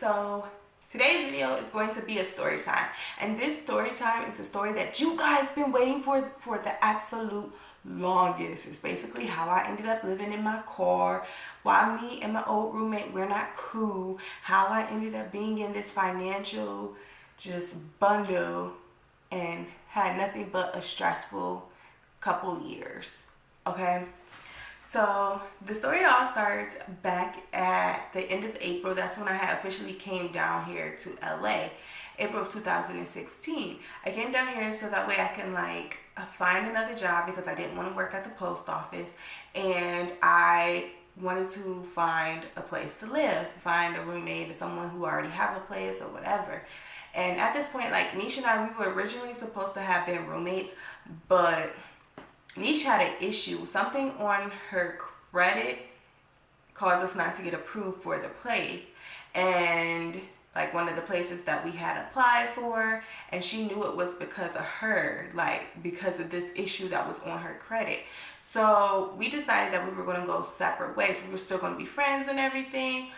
So today's video is going to be a story time, and this story time is the story that you guys been waiting for the absolute longest. It's basically how I ended up living in my car, why me and my old roommate, we're not cool, how I ended up being in this financial just bundle and had nothing but a stressful couple years. Okay, so the story all starts back at the end of April. That's when I had officially came down here to LA, April of 2016. I came down here so that way I can find another job because I didn't want to work at the post office, and I wanted to find a place to live, find a roommate or someone who already have a place or whatever. And at this point, like Nisha and I, we were originally supposed to have been roommates, but Nisha had an issue. Something on her credit caused us not to get approved for the place. And like one of the places that we had applied for, and she knew it was because of her, like because of this issue that was on her credit. So we decided that we were going to go separate ways. We were still going to be friends and everything,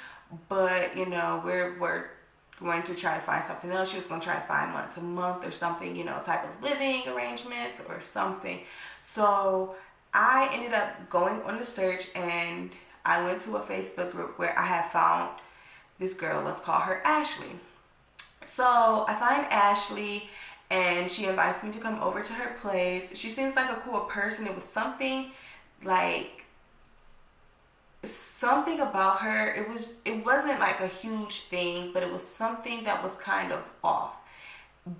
but you know, we're going to try to find something else. She was going to try to find month to month or something, you know, type of living arrangements or something. So I ended up going on the search, and I went to a Facebook group where I had found this girl. Let's call her Ashley. So I find Ashley, and she invites me to come over to her place. She seems like a cool person. It was something about her. It wasn't like a huge thing, but it was something that was kind of off.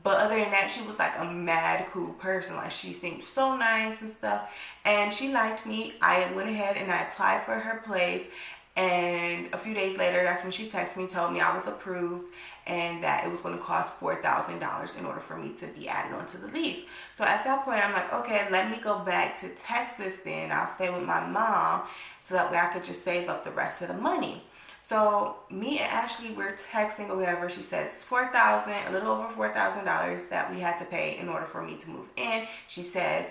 But other than that, she was like a mad cool person. Like, she seemed so nice and stuff, and she liked me. I went ahead and I applied for her place, and a few days later, that's when she texted me, told me I was approved and that it was going to cost $4,000 in order for me to be added onto the lease. So at that point, I'm like, okay, let me go back to Texas then. I'll stay with my mom so that way I could just save up the rest of the money. So me and Ashley, we're texting or whatever. She says a little over $4,000 that we had to pay in order for me to move in. She says,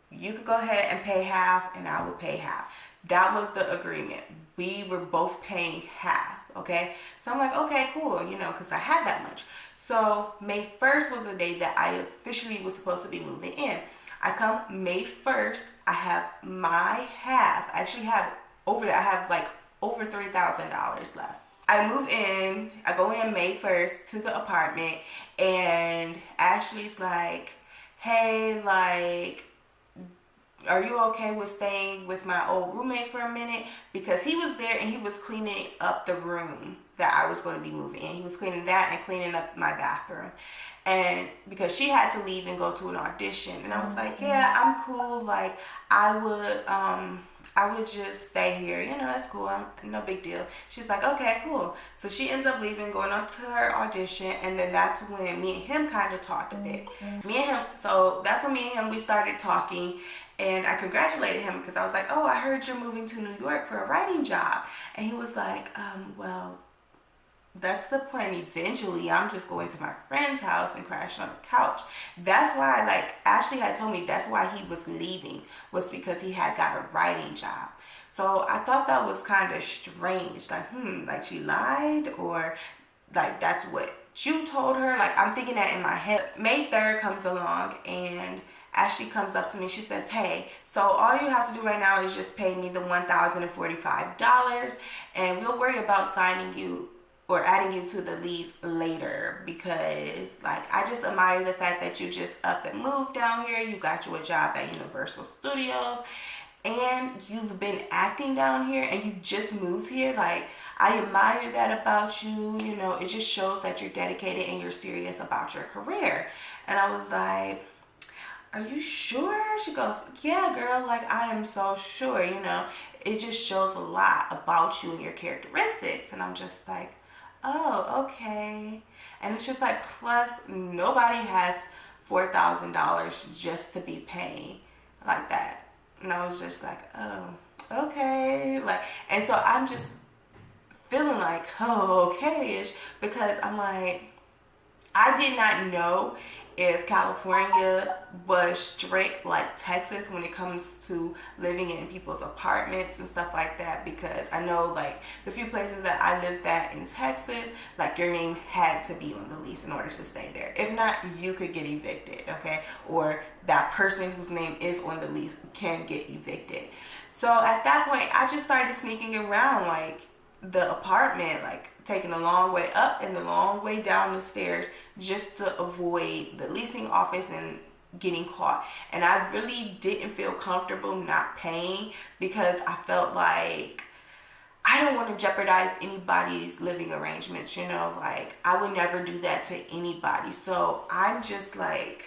you could go ahead and pay half and I will pay half. That was the agreement. We were both paying half, okay? So I'm like, okay, cool, you know, because I had that much. So May 1st was the day that I officially was supposed to be moving in. I come May 1st, I have my half. I actually have over $3,000 left. I move in, I go in May 1st to the apartment, and Ashley's like, hey, like, are you okay with staying with my old roommate for a minute? Because he was there and he was cleaning up the room that I was going to be moving in. He was cleaning that and cleaning up my bathroom. And because she had to leave and go to an audition, and I was like, yeah, I'm cool. Like, I would just stay here. You know, that's cool. No big deal. She's like, okay, cool. So she ends up leaving, going up to her audition, and then that's when me and him kind of talked a bit. So that's when me and him, we started talking, and I congratulated him because I was like, oh, I heard you're moving to New York for a writing job. And he was like, well, that's the plan eventually. I'm just going to my friend's house and crashing on the couch. That's why, like, Ashley had told me that's why he was leaving, was because he had got a writing job. So I thought that was kind of strange. Like, like she lied, or like that's what you told her. Like, I'm thinking that in my head. May 3rd comes along, and Ashley comes up to me. She says, hey, so all you have to do right now is just pay me the $1,045, and we'll worry about signing you or adding you to the lease later, because like I just admire the fact that you just up and moved down here. You got you a job at Universal Studios, and you've been acting down here, and you just moved here. Like, I admire that about you. You know, it just shows that you're dedicated and you're serious about your career. And I was like, are you sure? She goes, yeah, girl, like, I am so sure. You know, it just shows a lot about you and your characteristics. And I'm just like, oh, okay. And it's just like, plus nobody has $4,000 just to be paying like that. And I was just like, oh, okay. Like, and so I'm just feeling like, oh, okay-ish, because I'm like, I did not know if California was strict like Texas when it comes to living in people's apartments and stuff like that, because I know like the few places that I lived at in Texas, like your name had to be on the lease in order to stay there. If not, you could get evicted, okay? Or that person whose name is on the lease can get evicted. So at that point, I just started sneaking around like the apartment, like taking the long way up and the long way down the stairs just to avoid the leasing office and getting caught. And I really didn't feel comfortable not paying because I felt like I don't want to jeopardize anybody's living arrangements, you know, like I would never do that to anybody. So I'm just like,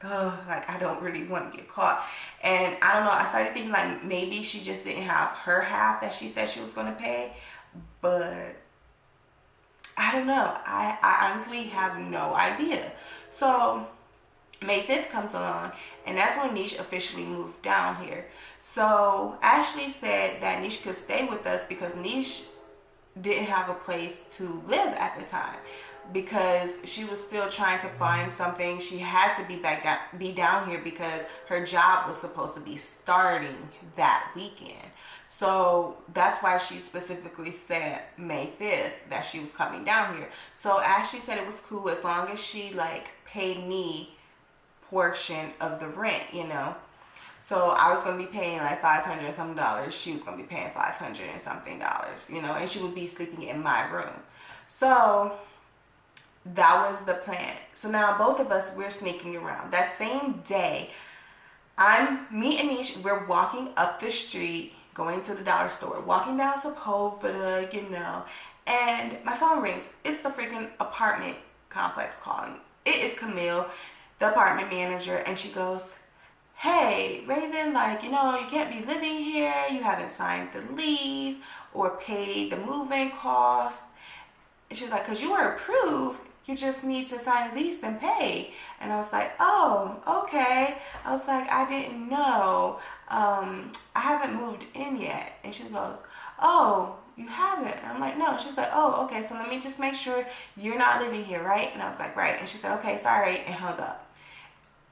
oh, like I don't really want to get caught. And I don't know, I started thinking like maybe she just didn't have her half that she said she was going to pay, but I don't know. I honestly have no idea. So May 5th comes along, and that's when Niche officially moved down here. So Ashley said that Niche could stay with us because Niche didn't have a place to live at the time, because she was still trying to find something. She had to be down here because her job was supposed to be starting that weekend. So that's why she specifically said May 5th that she was coming down here. So Ashley said it was cool as long as she like paid me portion of the rent, you know. So I was gonna be paying like $500 and some dollars. She was gonna be paying $500 and something dollars, you know, and she would be sleeping in my room. So that was the plan. So now both of us, we're sneaking around. That same day, me and Niche, we're walking up the street, going to the dollar store, walking down Sepulveda, you know, and my phone rings. It's the freaking apartment complex calling. It is Camille, the apartment manager, and she goes, hey, Raven, like, you know, you can't be living here. You haven't signed the lease or paid the move-in cost. And she was like, because you were approved, you just need to sign a lease and pay. And I was like, oh, okay. I was like, I didn't know. I haven't moved in yet. And she goes, oh, you haven't? And I'm like, no. She was like, oh, okay. So let me just make sure you're not living here, right? And I was like, right. And she said, okay, sorry, and hung up.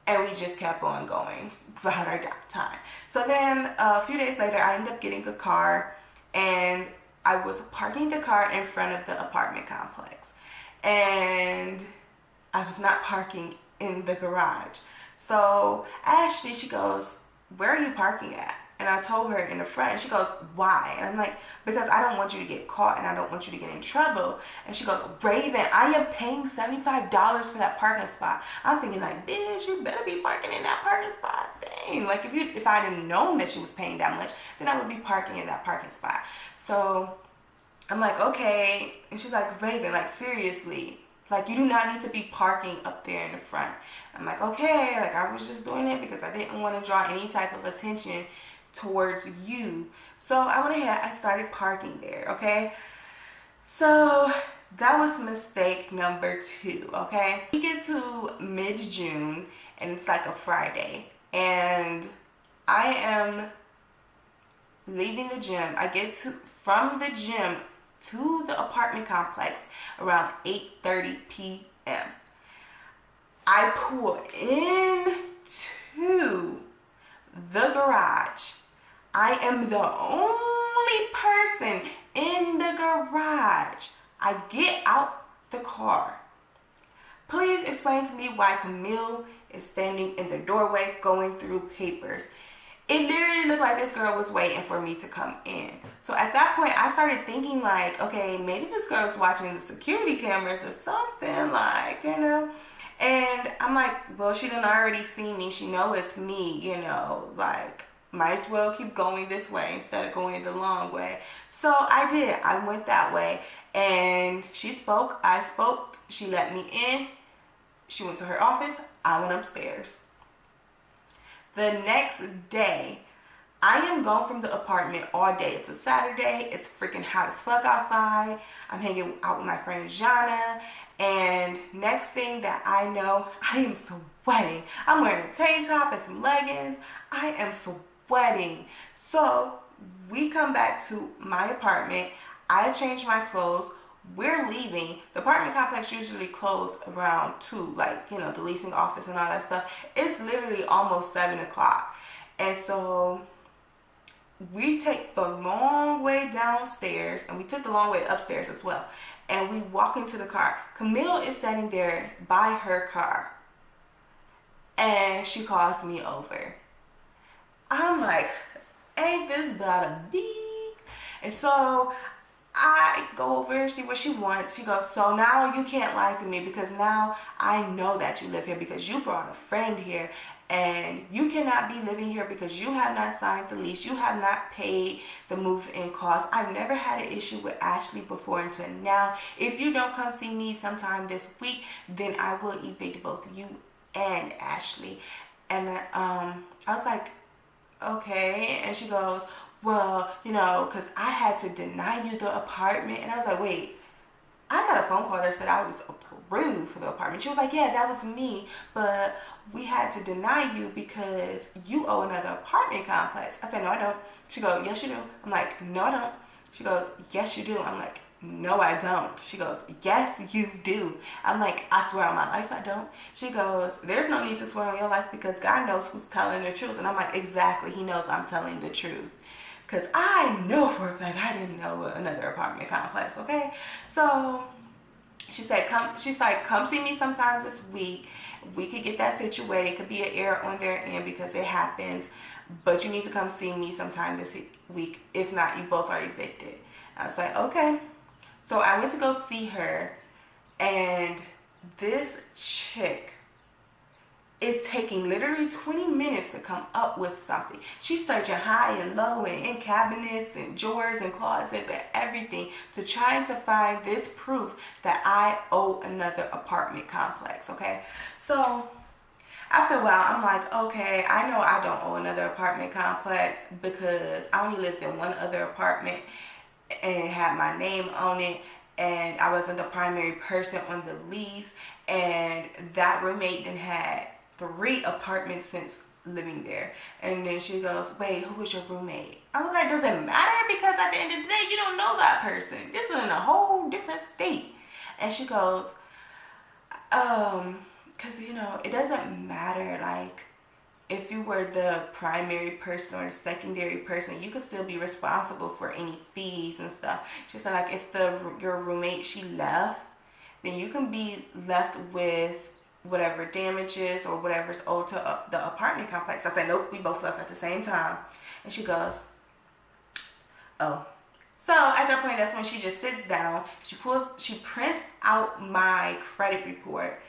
And we just kept on going about our time. So then a few days later, I ended up getting a car, and I was parking the car in front of the apartment complex. And I was not parking in the garage. So Ashley, she goes, where are you parking at? And I told her in the front, and she goes, why? And I'm like, because I don't want you to get caught and I don't want you to get in trouble. And she goes, Raven, I am paying $75 for that parking spot. I'm thinking like, bitch, you better be parking in that parking spot. Dang. Like if I didn't known that she was paying that much, then I would be parking in that parking spot. So I'm like, okay. And she's like, Raven, like seriously, like you do not need to be parking up there in the front. I'm like, okay, like I was just doing it because I didn't want to draw any type of attention towards you. So I went ahead, I started parking there, okay? So that was mistake number 2, okay? We get to mid-June and it's like a Friday, and I am leaving the gym. I get from the gym to the apartment complex around 8:30 p.m. I pull into the garage. I am the only person in the garage. I get out the car. Please explain to me why Camille is standing in the doorway going through papers. It literally looked like this girl was waiting for me to come in. So at that point, I started thinking like, okay, maybe this girl's watching the security cameras or something, like, you know. And I'm like, well, she done already seen me. She know it's me, you know, like, might as well keep going this way instead of going the long way. So I did. I went that way, and she spoke. I spoke. She let me in. She went to her office. I went upstairs. The next day, I am gone from the apartment all day. It's a Saturday. It's freaking hot as fuck outside. I'm hanging out with my friend Jana. And next thing that I know, I am sweating. I'm wearing a tank top and some leggings. I am sweating. So we come back to my apartment. I change my clothes. we're leaving. The apartment complex usually closed around 2, like, you know, the leasing office and all that stuff. It's literally almost 7 o'clock. And so we take the long way downstairs, and we took the long way upstairs as well. And we walk into the car. Camille is standing there by her car, and she calls me over. I'm like, ain't this about to be? And so I go over and see what she wants. She goes, so now you can't lie to me, because now I know that you live here because you brought a friend here, and you cannot be living here because you have not signed the lease. You have not paid the move-in cost. I've never had an issue with Ashley before until now. If you don't come see me sometime this week, then I will evict both you and Ashley. And I was like, okay. And she goes, well, you know, because I had to deny you the apartment. And I was like, wait, I got a phone call that said I was approved for the apartment. She was like, yeah, that was me, but we had to deny you because you owe another apartment complex. I said, no, I don't. She goes, yes, you do. I'm like, no, I don't. She goes, yes, you do. I'm like, no, I don't. She goes, yes, you do. I'm like, I swear on my life I don't. She goes, there's no need to swear on your life because God knows who's telling the truth. And I'm like, exactly. He knows I'm telling the truth. Because I know for a fact I didn't know another apartment complex, okay? So she said, she's like, come see me sometime this week. We could get that situated. It could be an error on their end because it happens. But you need to come see me sometime this week. If not, you both are evicted. I was like, okay. So I went to go see her. And this chick is taking literally 20 minutes to come up with something. She's searching high and low and in cabinets and drawers and closets and everything to try to find this proof that I owe another apartment complex, okay? So after a while, I'm like, okay, I know I don't owe another apartment complex because I only lived in one other apartment and had my name on it, and I wasn't the primary person on the lease, and that roommate then had 3 apartments since living there. And then she goes, wait, who was your roommate? I was like, does it matter? Because at the end of the day, you don't know that person. This is in a whole different state. And she goes, because, you know, it doesn't matter, like, if you were the primary person or the secondary person, you could still be responsible for any fees and stuff. She said, like, if your roommate, she left, then you can be left with whatever damages or whatever's owed to the apartment complex. I said, nope, we both left at the same time. And she goes, oh. So at that point, that's when she just sits down. She prints out my credit report.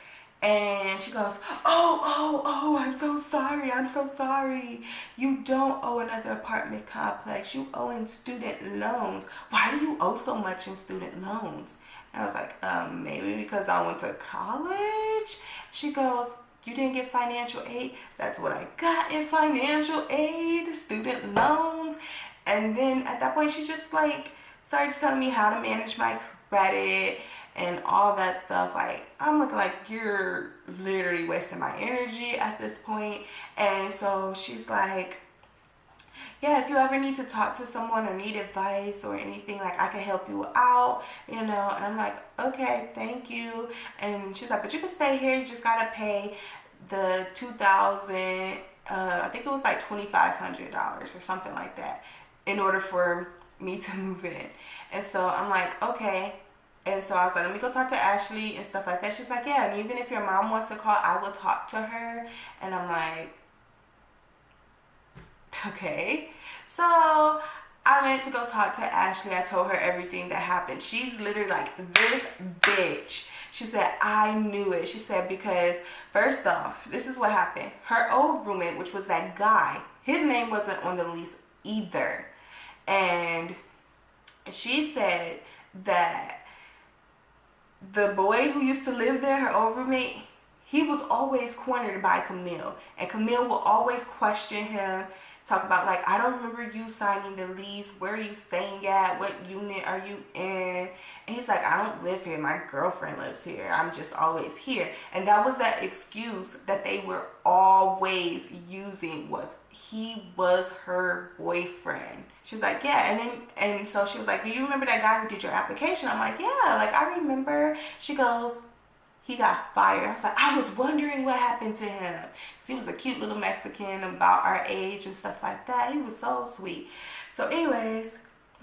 And she goes, oh, I'm so sorry. You don't owe another apartment complex. You owe in student loans. Why do you owe so much in student loans? And I was like, maybe because I went to college. She goes, you didn't get financial aid? That's what I got in financial aid, student loans. And then at that point, she just like started telling me how to manage my credit and all that stuff. Like, I'm looking like, you're literally wasting my energy at this point. And so she's like, yeah, if you ever need to talk to someone or need advice or anything, like, I can help you out, you know. And I'm like, okay, thank you. And she's like, but you can stay here, you just gotta pay the $2,000, I think it was like $2,500 or something like that, in order for me to move in. And so I'm like, okay. And so I was like, let me go talk to Ashley and stuff like that. She's like, yeah, and even if your mom wants to call, I will talk to her. And I'm like, okay. So I went to go talk to Ashley. I told her everything that happened. She's literally like, this bitch. She said, I knew it. She said, because first off, this is what happened. Her old roommate, which was that guy, his name wasn't on the lease either. And she said that the boy who used to live there, her old roommate, he was always cornered by Camille. And Camille will always question him, talk about like, I don't remember you signing the lease. Where are you staying at? What unit are you in? And he's like, I don't live here. My girlfriend lives here. I'm just always here. And that was that excuse that they were always using, was he was her boyfriend. She was like, yeah. And so she was like, do you remember that guy who did your application? I'm like, yeah, like I remember. She goes, he got fired. I was like, I was wondering what happened to him. Cause he was a cute little Mexican about our age and stuff like that. He was so sweet. So anyways,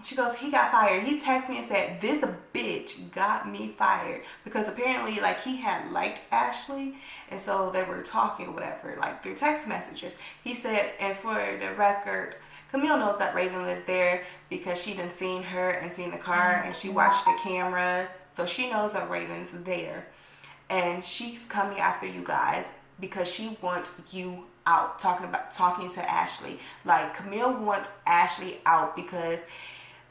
she goes, he got fired. He texted me and said, this bitch got me fired. Because apparently, like, he had liked Ashley. And so they were talking, whatever, like, through text messages. He said, and for the record, Camille knows that Raven lives there because she done seen her and seen the car and she watched the cameras. So she knows that Raven's there. And she's coming after you guys because she wants you out, talking to Ashley. Like, Camille wants Ashley out because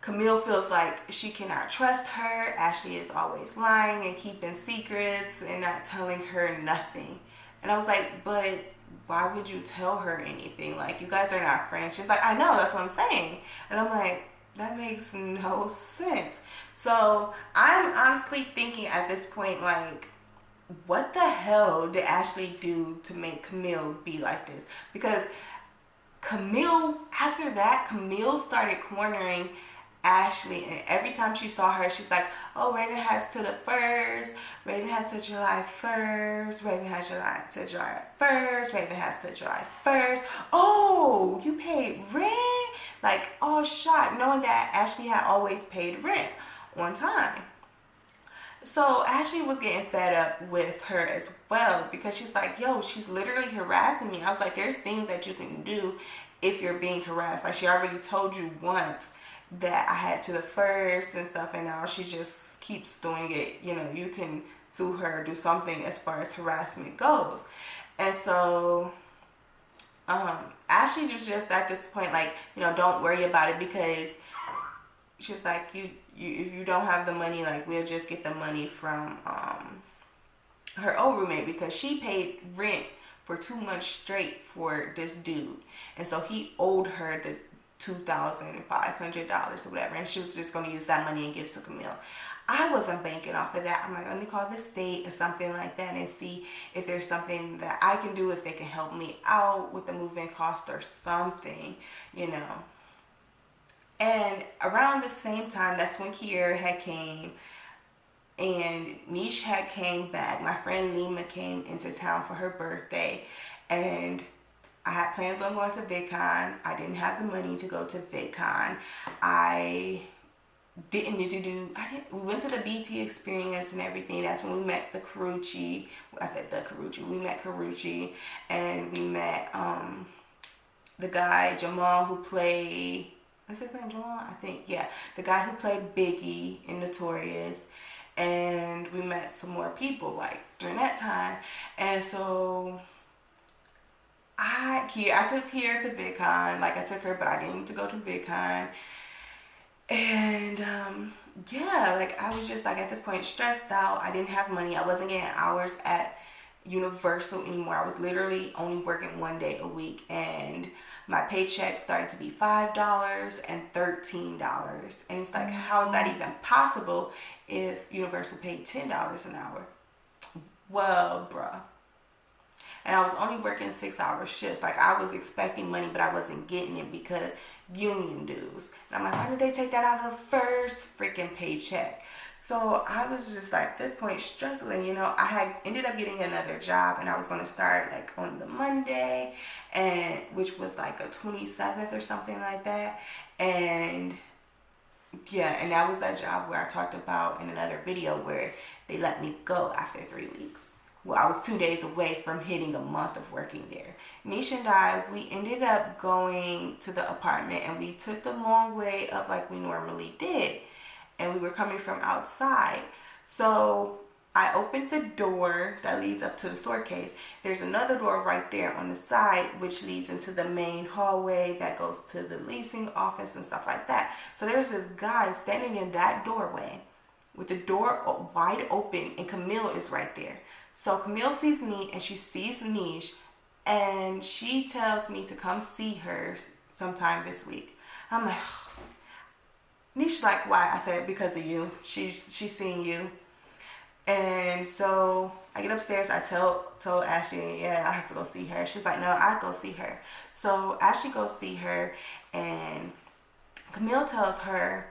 Camille feels like she cannot trust her. Ashley is always lying and keeping secrets and not telling her nothing. And I was like, but why would you tell her anything? Like, you guys are not friends. She's like, I know, that's what I'm saying. And I'm like, that makes no sense. So I'm honestly thinking at this point, like, what the hell did Ashley do to make Camille be like this? Because Camille, after that, Camille started cornering Ashley, and every time she saw her, she's like, oh, Raven has to the 1st, Raven has to July 1st, Raven has to July 1st, Raven has to July 1st. Oh, you paid rent? Like, all shot, knowing that Ashley had always paid rent on time. So Ashley was getting fed up with her as well because she's like, yo, she's literally harassing me. I was like, there's things that you can do if you're being harassed. Like, she already told you once that I had to the 1st and stuff, and now she just keeps doing it. You know, you can sue her, do something as far as harassment goes. And so Ashley was just at this point like, you know, don't worry about it because she's like, if you don't have the money, like, we'll just get the money from her old roommate because she paid rent for 2 months straight for this dude, and so he owed her the $2,500 or whatever, and she was just going to use that money and give it to Camille. I wasn't banking off of that. I'm like, let me call the state or something like that and see if there's something that I can do, if they can help me out with the move-in cost or something, you know. And around the same time, that's when Kiera had came and Niche had came back. My friend Lima came into town for her birthday, and I had plans on going to VidCon. I didn't have the money to go to VidCon. I didn't need to do, we went to the BT experience and everything. That's when we met the Carucci. I said the Carucci. We met Carucci, and we met the guy, Jamal, who played, what's his name, Jamal? I think, yeah. The guy who played Biggie in Notorious. And we met some more people, like, during that time. And so I took Kiera to VidCon. Like, I took her, but I didn't need to go to VidCon. And yeah, like, I was just like at this point stressed out. I didn't have money. I wasn't getting hours at Universal anymore. I was literally only working 1 day a week, and my paycheck started to be $5 and $13. And it's like, how is that even possible if Universal paid $10 an hour? Well, bruh. And I was only working 6-hour shifts. Like, I was expecting money, but I wasn't getting it because union dues. And I'm like, why did they take that out of the first freaking paycheck? So I was just like, at this point, struggling. You know, I had ended up getting another job, and I was going to start like on the Monday, and which was like a 27th or something like that. And yeah, and that was that job where I talked about in another video where they let me go after 3 weeks. Well, I was 2 days away from hitting a month of working there. Nisha and I, we ended up going to the apartment, and we took the long way up like we normally did. And we were coming from outside. So I opened the door that leads up to the staircase. There's another door right there on the side which leads into the main hallway that goes to the leasing office and stuff like that. So there's this guy standing in that doorway with the door wide open, and Camille is right there. So Camille sees me, and she sees Niche, and she tells me to come see her sometime this week. I'm like, Nisha's like, why? I said, because of you. She's seen you. And so I get upstairs. I told Ashley, yeah, I have to go see her. She's like, no, I go see her. So Ashley goes see her, and Camille tells her,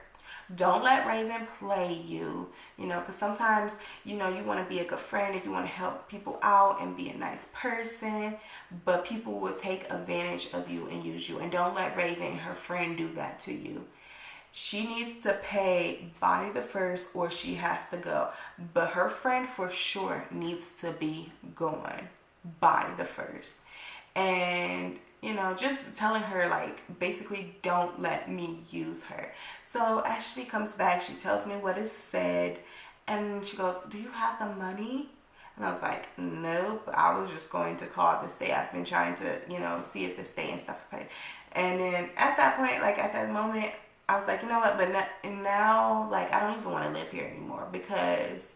don't let Raven play you, because sometimes, you want to be a good friend and you want to help people out and be a nice person, but people will take advantage of you and use you. And don't let Raven, her friend, do that to you. She needs to pay by the first or she has to go. But her friend for sure needs to be going by the first. And just telling her, like, basically don't let me use her. So Ashley comes back, she tells me what is said, and she goes, do you have the money? And I was like, nope, I was just going to call the stay. I've been trying to, see if the stay and stuff are paid. And then at that point, like at that moment, I was like, you know what, but now, like, I don't even want to live here anymore, because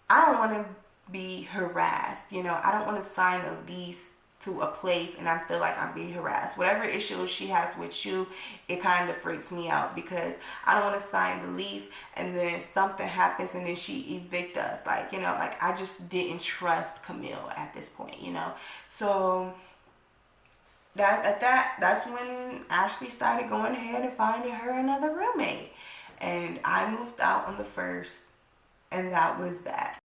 I don't want to be harassed. I don't want to sign a lease to a place and I feel like I'm being harassed. Whatever issues she has with you, it kind of freaks me out, because I don't want to sign the lease and then something happens and then she evict us. Like, like, I just didn't trust Camille at this point. So that's when Ashley started going ahead and finding her another roommate. And I moved out on the first, and that was that.